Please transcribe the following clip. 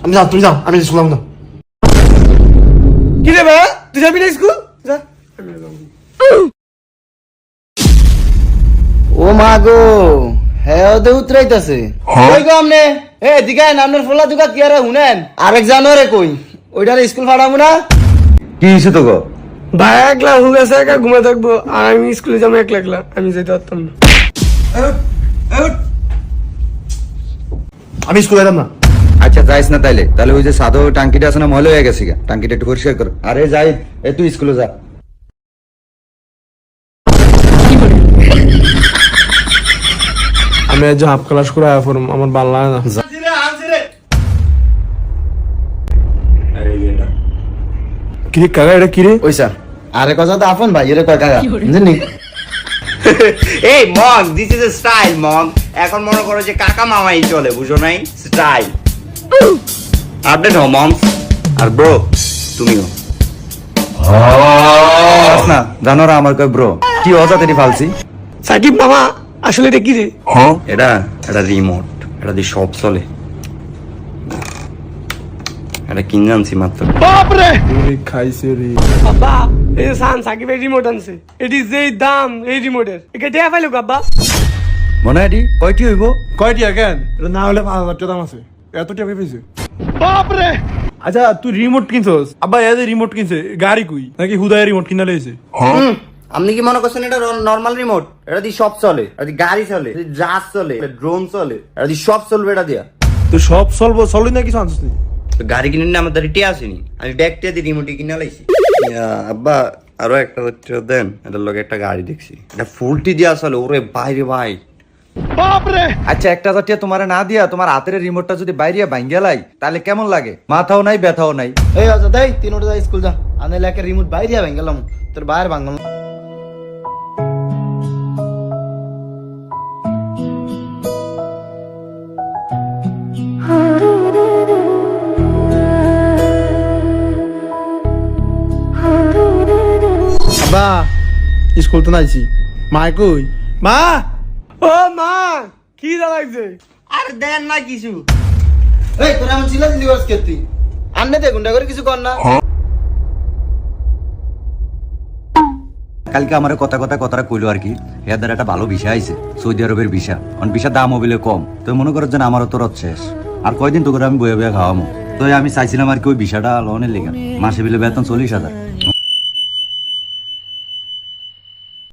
আমি যাও, তুমি যাও, আমি স্কুল যাবো না। কি রে ভাই, তুই যাবি না স্কুল? যা। ও মা গো, হ্যাঁ ওদের উতরাইতাছে। কই গো আমনে? এ দিগাই নামনের ফলা দুকা কি আরে হুনেন? আরেক জানোরে কই? ওইটারে স্কুল ফাড়ামু না? কি হইছে তো গো? ভাই একলা হুগে আছে, একা ঘুমে থাকবো, আর আমি স্কুলে যাবো একলা একলা, আমি যেতে পারতাম না। আমি স্কুল যেতাম না। আচ্ছা যাইস না তাইলে, তাহলে ওই যে সাদো টাঙ্কিটা আছে না, ময়লা হয়ে গেছে গা, টাঙ্কিটা একটু পরিষ্কার কর। আরে যাই, এ তুই স্কুলে যা। আমি আজ হাফ ক্লাস করে আয়া পড়ম, আমার ভালো লাগে না। কি রে কাকা, এটা কি রে? ওইসা আরে কথা তো আপন ভাই এরে কয় কাকা জানি। এই mug, this is a style mug. এখন মনে করো যে কাকা মামাই চলে, বুঝো নাই? স্টাইল আপডেট হও মম। আর ব্রো তুমিও না জানো না আমার কয় ব্রো, কি অজাতেরই ফালছি। সাকিব মামা, আসলে এটা কি রে? এটা এটা রিমোট, এটা দিয়ে সব চলে। এটা কিনে আনছি মাত্র। বাপরে খাইছে রে বাবা। এই সান সাকিব এই রিমোট আনছে, এটি যেই দাম এই রিমোটের, এটা টেয়া পাইলো বাবা। মনে হয় কয়টি হইব? কয়টি কেন? এটা না হলে 5,000 টাকা দাম আছে। এত টাকা পেয়েছে? বাপরে। আচ্ছা তুই রিমোট কিনছস? আব্বা এ যে রিমোট কিনছে, গাড়ি কই? নাকি হুদায় রিমোট কিনা লইছে? আপনি কি মনে করছেন এটা নর্মাল রিমোট? এটা দিয়ে সব চলে, এটা দিয়ে গাড়ি চলে, জাহাজ চলে, ড্রোন চলে, এটা দিয়ে সব চলবে। এটা দিয়া তো সব চলবি না কিছু আনছিস? তো গাড়ি কিনে নিয়ে আমাদের রিটে আসেনি, আমি ব্যাগটা দিয়ে রিমোটে কিনে লাইছি। আব্বা আরো একটা হচ্ছে দেন, এটার লগে একটা গাড়ি দেখছি, এটা ফুলটি দিয়া চলে। ওরে বাইরে ভাই, আচ্ছা 1,000 টাকা তোমার না দিয়া তোমার হাতের রিমোটটা যদি বাইরে ভাঙ্গিয়া লাই, তাহলে কেমন লাগে? মাথাও নাই, ব্যথাও নাই। এই আচ্ছা তাই তিনটা যা স্কুল যা, আনে লেকে রিমোট বাইরে ভাঙ গেলাম, তোর বাইরে ভাঙলাম। আব্বা স্কুল তো নাইছি। মা কই? মা! ও মা, কি লাগছে? আর দেন না কিছু। এই তোরা আমার চিল্লা চিল্লি করছিস কে তুই? আন্নে দে গুন্ডা করে কিছু কর না। কালকে আমার কথাটা কইলো আর কি, এর দ্বারা একটা ভালো ভিসা আইছে, সৌদি আরবের ভিসা। অন ভিসার দাম হবিলে কম, তো মনে করো যে আমারও তো রথ শেষ, আর কয়দিন তো করে আমি বয়ে বয়ে খাওয়ামো। তো আমি চাইছিলাম আর কি ওই ভিসাটা লোনের লেগে, মাসে বিলে বেতন 40,000।